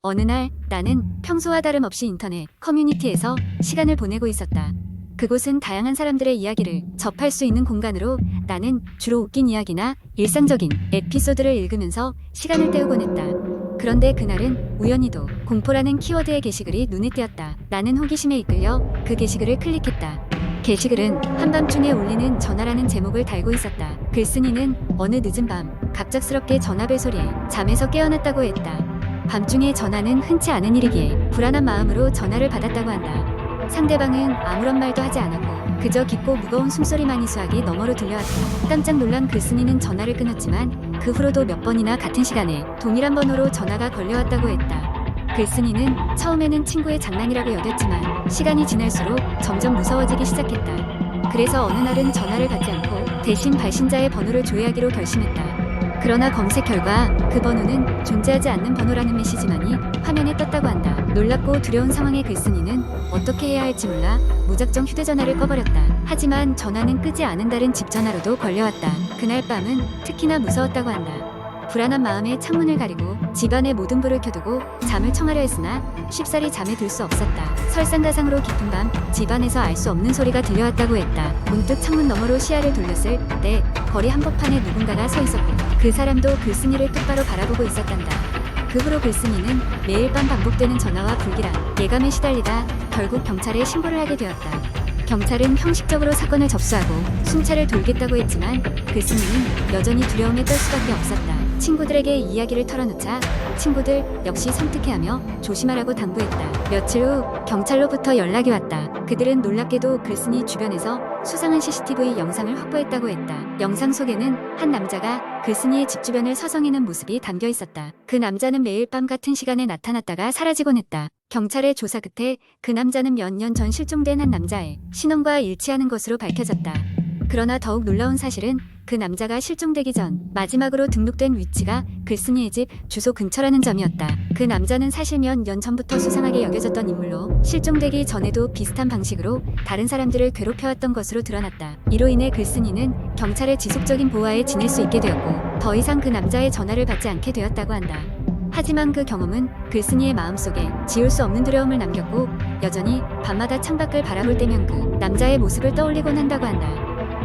어느 날 나는 평소와 다름없이 인터넷 커뮤니티에서 시간을 보내고 있었다. 그곳은 다양한 사람들의 이야기를 접할 수 있는 공간으로 나는 주로 웃긴 이야기나 일상적인 에피소드를 읽으면서 시간을 때우곤 했다. 그런데 그날은 우연히도 공포라는 키워드의 게시글이 눈에 띄었다. 나는 호기심에 이끌려 그 게시글을 클릭했다. 게시글은 한밤중에 울리는 전화라는 제목을 달고 있었다. 글쓴이는 어느 늦은 밤 갑작스럽게 전화벨 소리에 잠에서 깨어났다고 했다. 밤중에 전화는 흔치 않은 일이기에 불안한 마음으로 전화를 받았다고 한다. 상대방은 아무런 말도 하지 않았고 그저 깊고 무거운 숨소리만 이수하기 너머로 들려왔다. 깜짝 놀란 글쓴이는 전화를 끊었지만 그 후로도 몇 번이나 같은 시간에 동일한 번호로 전화가 걸려왔다고 했다. 글쓴이는 처음에는 친구의 장난이라고 여겼지만 시간이 지날수록 점점 무서워지기 시작했다. 그래서 어느 날은 전화를 받지 않고 대신 발신자의 번호를 조회하기로 결심했다. 그러나 검색 결과 그 번호는 존재하지 않는 번호라는 메시지만이 화면에 떴다고 한다. 놀랍고 두려운 상황의 글쓴이는 어떻게 해야 할지 몰라 무작정 휴대전화를 꺼버렸다. 하지만 전화는 끄지 않은 다른 집 전화로도 걸려왔다. 그날 밤은 특히나 무서웠다고 한다. 불안한 마음에 창문을 가리고 집안의 모든 불을 켜두고 잠을 청하려 했으나 쉽사리 잠에 들 수 없었다. 설상가상으로 깊은 밤 집안에서 알 수 없는 소리가 들려왔다고 했다. 문득 창문 너머로 시야를 돌렸을 때 거리 한복판에 누군가가 서 있었고 그 사람도 글쓴이를 똑바로 바라보고 있었단다. 그 후로 글쓴이는 매일 밤 반복되는 전화와 불길한 예감에 시달리다 결국 경찰에 신고를 하게 되었다. 경찰은 형식적으로 사건을 접수하고 순찰을 돌겠다고 했지만 글쓴이는 여전히 두려움에 떨 수밖에 없었다. 친구들에게 이야기를 털어놓자 친구들 역시 섬뜩해하며 조심하라고 당부했다. 며칠 후 경찰로부터 연락이 왔다. 그들은 놀랍게도 글쓴이 주변에서 수상한 CCTV 영상을 확보했다고 했다. 영상 속에는 한 남자가 글쓴이의 집 주변을 서성이는 모습이 담겨 있었다. 그 남자는 매일 밤 같은 시간에 나타났다가 사라지곤 했다. 경찰의 조사 끝에 그 남자는 몇 년 전 실종된 한 남자의 신원과 일치하는 것으로 밝혀졌다. 그러나 더욱 놀라운 사실은 그 남자가 실종되기 전 마지막으로 등록된 위치가 글쓴이의 집 주소 근처라는 점이었다. 그 남자는 사실 몇 년 전부터 수상하게 여겨졌던 인물로 실종되기 전에도 비슷한 방식으로 다른 사람들을 괴롭혀왔던 것으로 드러났다. 이로 인해 글쓴이는 경찰의 지속적인 보호하에 지낼 수 있게 되었고 더 이상 그 남자의 전화를 받지 않게 되었다고 한다. 하지만 그 경험은 글쓴이의 마음속에 지울 수 없는 두려움을 남겼고 여전히 밤마다 창밖을 바라볼 때면 그 남자의 모습을 떠올리곤 한다고 한다.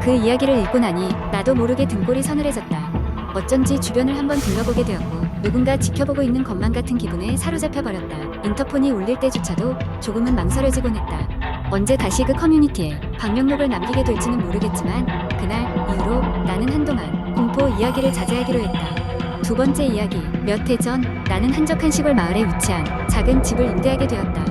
그 이야기를 읽고 나니 나도 모르게 등골이 서늘해졌다. 어쩐지 주변을 한번 둘러보게 되었고 누군가 지켜보고 있는 것만 같은 기분에 사로잡혀버렸다. 인터폰이 울릴 때조차도 조금은 망설여지곤 했다. 언제 다시 그 커뮤니티에 방명록을 남기게 될지는 모르겠지만 그날 이후로 나는 한동안 공포 이야기를 자제하기로 했다. 두 번째 이야기. 몇 해 전 나는 한적한 시골 마을에 위치한 작은 집을 임대하게 되었다.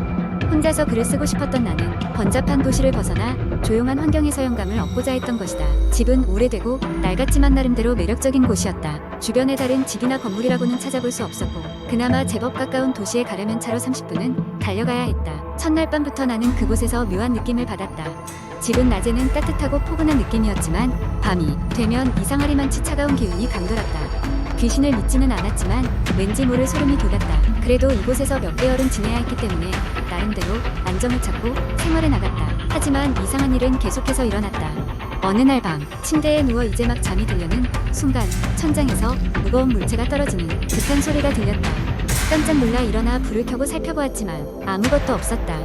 혼자서 글을 쓰고 싶었던 나는 번잡한 도시를 벗어나 조용한 환경에서 영감을 얻고자 했던 것이다. 집은 오래되고 낡았지만 나름대로 매력적인 곳이었다. 주변에 다른 집이나 건물이라고는 찾아볼 수 없었고 그나마 제법 가까운 도시에 가려면 차로 30분은 달려가야 했다. 첫날 밤부터 나는 그곳에서 묘한 느낌을 받았다. 집은 낮에는 따뜻하고 포근한 느낌이었지만 밤이 되면 이상하리만치 차가운 기운이 감돌았다. 귀신을 믿지는 않았지만 왠지 모를 소름이 돋았다. 그래도 이곳에서 몇 개월은 지내야 했기 때문에 나름대로 안정을 찾고 생활에 나갔다. 하지만 이상한 일은 계속해서 일어났다. 어느 날 밤 침대에 누워 이제 막 잠이 들려는 순간 천장에서 무거운 물체가 떨어지는 듯한 소리가 들렸다. 깜짝 놀라 일어나 불을 켜고 살펴보았지만 아무것도 없었다.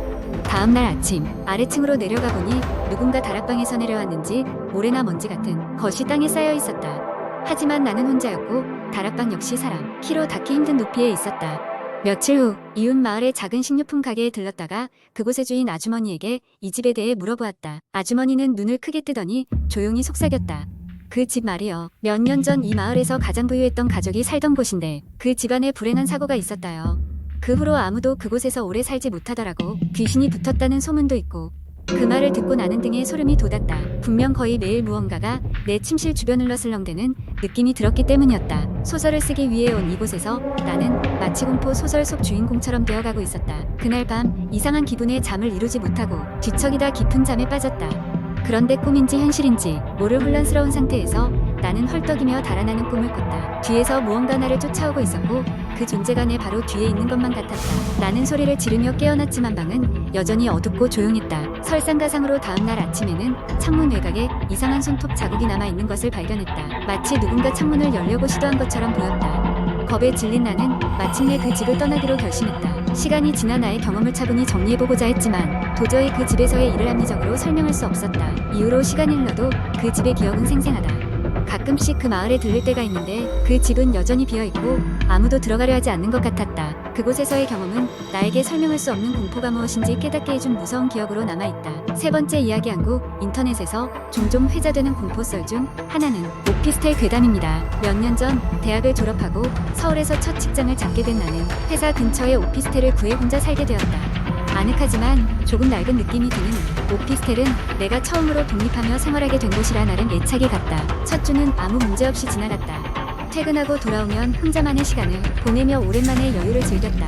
다음날 아침 아래층으로 내려가 보니 누군가 다락방에서 내려왔는지 모래나 먼지 같은 것이 땅에 쌓여 있었다. 하지만 나는 혼자였고 다락방 역시 사람 키로 닿기 힘든 높이에 있었다. 며칠 후 이웃 마을의 작은 식료품 가게에 들렀다가 그곳의 주인 아주머니에게 이 집에 대해 물어보았다. 아주머니는 눈을 크게 뜨더니 조용히 속삭였다. 그 집 말이요. 몇 년 전 이 마을에서 가장 부유했던 가족이 살던 곳인데 그 집안에 불행한 사고가 있었다요. 그 후로 아무도 그곳에서 오래 살지 못하더라고. 귀신이 붙었다는 소문도 있고. 그 말을 듣고 나는 등에 소름이 돋았다. 분명 거의 매일 무언가가 내 침실 주변을 러슬렁대는 느낌이 들었기 때문이었다. 소설을 쓰기 위해 온 이곳에서 나는 마치 공포 소설 속 주인공처럼 되어가고 있었다. 그날 밤 이상한 기분에 잠을 이루지 못하고 뒤척이다 깊은 잠에 빠졌다. 그런데 꿈인지 현실인지 모를 혼란스러운 상태에서 나는 헐떡이며 달아나는 꿈을 꿨다. 뒤에서 무언가 나를 쫓아오고 있었고 그 존재가 내 바로 뒤에 있는 것만 같았다. 나는 소리를 지르며 깨어났지만 방은 여전히 어둡고 조용했다. 설상가상으로 다음날 아침에는 창문 외곽에 이상한 손톱 자국이 남아있는 것을 발견했다. 마치 누군가 창문을 열려고 시도한 것처럼 보였다. 겁에 질린 나는 마침내 그 집을 떠나기로 결심했다. 시간이 지나 나의 경험을 차분히 정리해보고자 했지만 도저히 그 집에서의 일을 합리적으로 설명할 수 없었다. 이후로 시간이 흘러도 그 집의 기억은 생생하다. 가끔씩 그 마을에 들릴 때가 있는데 그 집은 여전히 비어있고 아무도 들어가려 하지 않는 것 같았다. 그곳에서의 경험은 나에게 설명할 수 없는 공포가 무엇인지 깨닫게 해준 무서운 기억으로 남아있다. 세 번째 이야기 한국 인터넷에서 종종 회자되는 공포썰 중 하나는 오피스텔 괴담입니다. 몇 년 전 대학을 졸업하고 서울에서 첫 직장을 잡게 된 나는 회사 근처에 오피스텔을 구해 혼자 살게 되었다. 아늑하지만 조금 낡은 느낌이 드는 오피스텔은 내가 처음으로 독립하며 생활하게 된 곳이라 나름 애착이 갔다. 첫 주는 아무 문제 없이 지나갔다. 퇴근하고 돌아오면 혼자만의 시간을 보내며 오랜만에 여유를 즐겼다.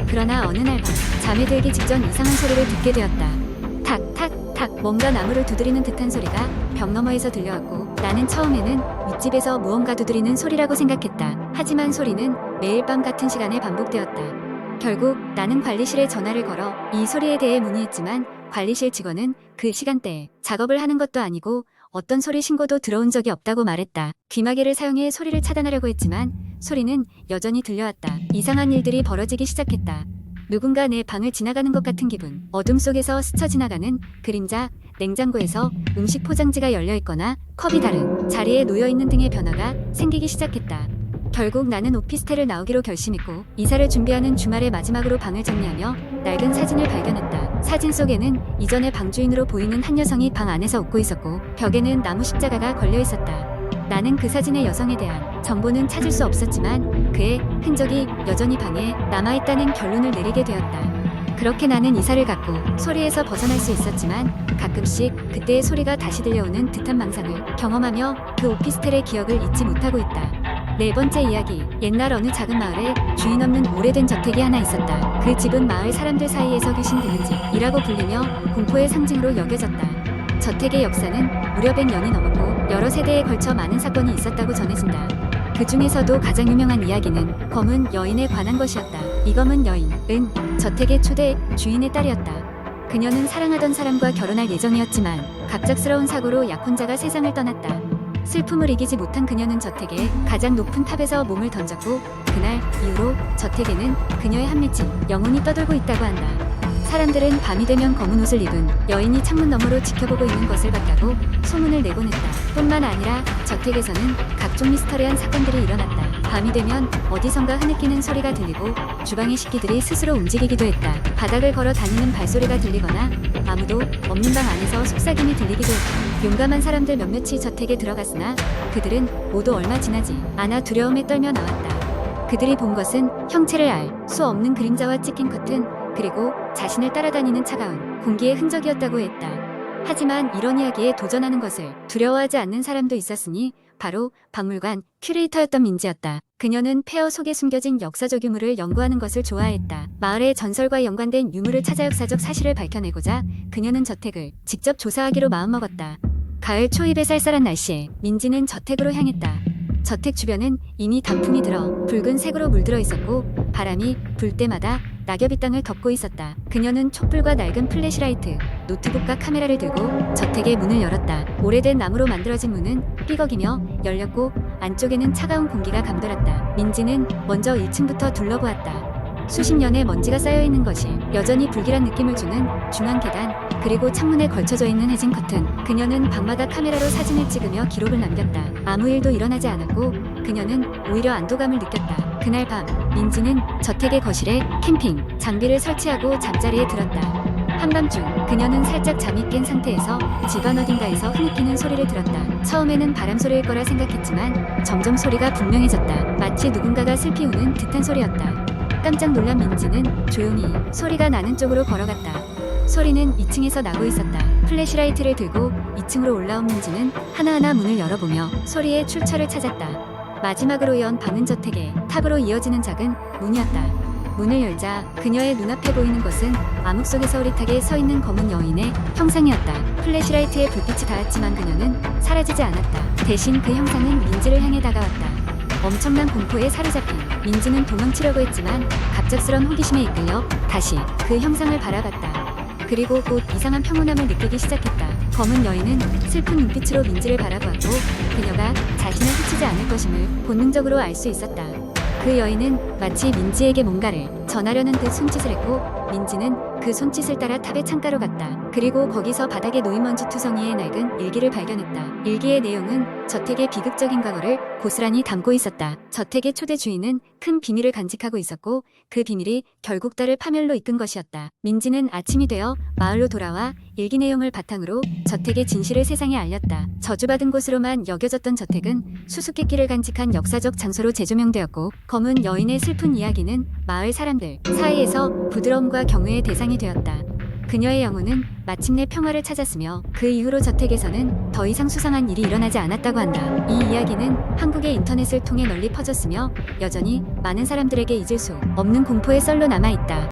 그러나 어느 날 밤 잠에 들기 직전 이상한 소리를 듣게 되었다. 탁탁탁 뭔가 나무를 두드리는 듯한 소리가 벽 너머에서 들려왔고 나는 처음에는 윗집에서 무언가 두드리는 소리라고 생각했다. 하지만 소리는 매일 밤 같은 시간에 반복되었다. 결국 나는 관리실에 전화를 걸어 이 소리에 대해 문의했지만 관리실 직원은 그 시간대에 작업을 하는 것도 아니고 어떤 소리 신고도 들어온 적이 없다고 말했다. 귀마개를 사용해 소리를 차단하려고 했지만 소리는 여전히 들려왔다. 이상한 일들이 벌어지기 시작했다. 누군가 내 방을 지나가는 것 같은 기분, 어둠 속에서 스쳐 지나가는 그림자, 냉장고에서 음식 포장지가 열려있거나 컵이 다른 자리에 놓여있는 등의 변화가 생기기 시작했다. 결국 나는 오피스텔을 나오기로 결심했고 이사를 준비하는 주말에 마지막으로 방을 정리하며 낡은 사진을 발견했다. 사진 속에는 이전의 방주인으로 보이는 한 여성이 방 안에서 웃고 있었고 벽에는 나무 십자가가 걸려 있었다. 나는 그 사진의 여성에 대한 정보는 찾을 수 없었지만 그의 흔적이 여전히 방에 남아있다는 결론을 내리게 되었다. 그렇게 나는 이사를 갔고 소리에서 벗어날 수 있었지만 가끔씩 그때의 소리가 다시 들려오는 듯한 망상을 경험하며 그 오피스텔의 기억을 잊지 못하고 있다. 네 번째 이야기. 옛날 어느 작은 마을에 주인 없는 오래된 저택이 하나 있었다. 그 집은 마을 사람들 사이에서 귀신 드는 집이라고 불리며 공포의 상징으로 여겨졌다. 저택의 역사는 무려 100년이 넘었고 여러 세대에 걸쳐 많은 사건이 있었다고 전해진다. 그 중에서도 가장 유명한 이야기는 검은 여인에 관한 것이었다. 이 검은 여인은 저택의 초대 주인의 딸이었다. 그녀는 사랑하던 사람과 결혼할 예정이었지만 갑작스러운 사고로 약혼자가 세상을 떠났다. 슬픔을 이기지 못한 그녀는 저택의 가장 높은 탑에서 몸을 던졌고 그날 이후로 저택에는 그녀의 한 맺힌 영혼이 떠돌고 있다고 한다. 사람들은 밤이 되면 검은 옷을 입은 여인이 창문 너머로 지켜보고 있는 것을 봤다고 소문을 내곤 했다. 뿐만 아니라 저택에서는 각종 미스터리한 사건들이 일어났다. 밤이 되면 어디선가 흐느끼는 소리가 들리고 주방의 식기들이 스스로 움직이기도 했다. 바닥을 걸어 다니는 발소리가 들리거나 아무도 없는 방 안에서 속삭임이 들리기도 했다. 용감한 사람들 몇몇이 저택에 들어갔으나 그들은 모두 얼마 지나지 않아 두려움에 떨며 나왔다. 그들이 본 것은 형체를 알 수 없는 그림자와 찍힌 커튼 그리고 자신을 따라다니는 차가운 공기의 흔적이었다고 했다. 하지만 이런 이야기에 도전하는 것을 두려워하지 않는 사람도 있었으니 바로 박물관 큐레이터였던 민지였다. 그녀는 폐허 속에 숨겨진 역사적 유물을 연구하는 것을 좋아했다. 마을의 전설과 연관된 유물을 찾아 역사적 사실을 밝혀내고자 그녀는 저택을 직접 조사하기로 마음먹었다. 가을 초입의 쌀쌀한 날씨에 민지는 저택으로 향했다. 저택 주변은 이미 단풍이 들어 붉은 색으로 물들어 있었고 바람이 불 때마다 낙엽이 땅을 덮고 있었다. 그녀는 촛불과 낡은 플래시라이트, 노트북과 카메라를 들고 저택의 문을 열었다. 오래된 나무로 만들어진 문은 삐걱이며 열렸고 안쪽에는 차가운 공기가 감돌았다. 민지는 먼저 1층부터 둘러보았다. 수십 년의 먼지가 쌓여있는 것이 여전히 불길한 느낌을 주는 중앙 계단 그리고 창문에 걸쳐져 있는 해진 커튼. 그녀는 방마다 카메라로 사진을 찍으며 기록을 남겼다. 아무 일도 일어나지 않았고 그녀는 오히려 안도감을 느꼈다. 그날 밤 민지는 저택의 거실에 캠핑 장비를 설치하고 잠자리에 들었다. 한밤중 그녀는 살짝 잠이 깬 상태에서 집안 어딘가에서 흐느끼는 소리를 들었다. 처음에는 바람 소리일 거라 생각했지만 점점 소리가 분명해졌다. 마치 누군가가 슬피 우는 듯한 소리였다. 깜짝 놀란 민지는 조용히 소리가 나는 쪽으로 걸어갔다. 소리는 2층에서 나고 있었다. 플래시라이트를 들고 2층으로 올라온 민지는 하나하나 문을 열어보며 소리의 출처를 찾았다. 마지막으로 연 방은 저택의 탑으로 이어지는 작은 문이었다. 문을 열자 그녀의 눈앞에 보이는 것은 암흑 속에서 흐릿하게 서 있는 검은 여인의 형상이었다. 플래시라이트에 불빛이 닿았지만 그녀는 사라지지 않았다. 대신 그 형상은 민지를 향해 다가왔다. 엄청난 공포에 사로잡힌 민지는 도망치려고 했지만 갑작스런 호기심에 이끌려 다시 그 형상을 바라봤다. 그리고 곧 이상한 평온함을 느끼기 시작했다. 검은 여인은 슬픈 눈빛으로 민지를 바라보았고 그녀가 자신을 해치지 않을 것임을 본능적으로 알 수 있었다. 그 여인은 마치 민지에게 뭔가를 전하려는 듯 손짓을 했고 민지는 그 손짓을 따라 탑의 창가로 갔다. 그리고 거기서 바닥에 놓인 먼지 투성이의 낡은 일기를 발견했다. 일기의 내용은 저택의 비극적인 과거를 고스란히 담고 있었다. 저택의 초대 주인은 큰 비밀을 간직하고 있었고 그 비밀이 결국 딸을 파멸로 이끈 것이었다. 민지는 아침이 되어 마을로 돌아와 일기 내용을 바탕으로 저택의 진실을 세상에 알렸다. 저주받은 곳으로만 여겨졌던 저택은 수수께끼를 간직한 역사적 장소로 재조명되었고 검은 여인의 슬픈 이야기는 마을 사람들 사이에서 부드러움과 경외의 대상이 되었다. 그녀의 영혼은 마침내 평화를 찾았으며 그 이후로 저택에서는 더 이상 수상한 일이 일어나지 않았다고 한다. 이 이야기는 한국의 인터넷을 통해 널리 퍼졌으며 여전히 많은 사람들에게 잊을 수 없는 공포의 썰로 남아있다.